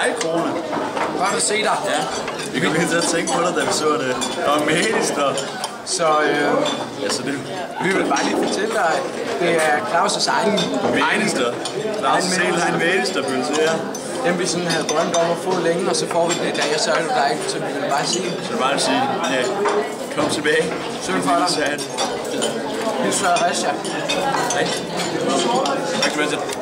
Hej, Krone. Godt at se dig. Ja, vi kom lige til at tænke på dig, da vi så det. Og Manister. Så så det... vi vil bare lige fortælle dig, det er Claus' egen Manister. Claus' selv har en Manister-pølse, ja. Dem vi sådan havde drømt om at få længe, og så får vi det i dag, og så er det dig, så vi vil bare sige. Så bare sige, ja, kom tilbage. Syng for dig. Hils Fredericia. Hej. Tak skal du have.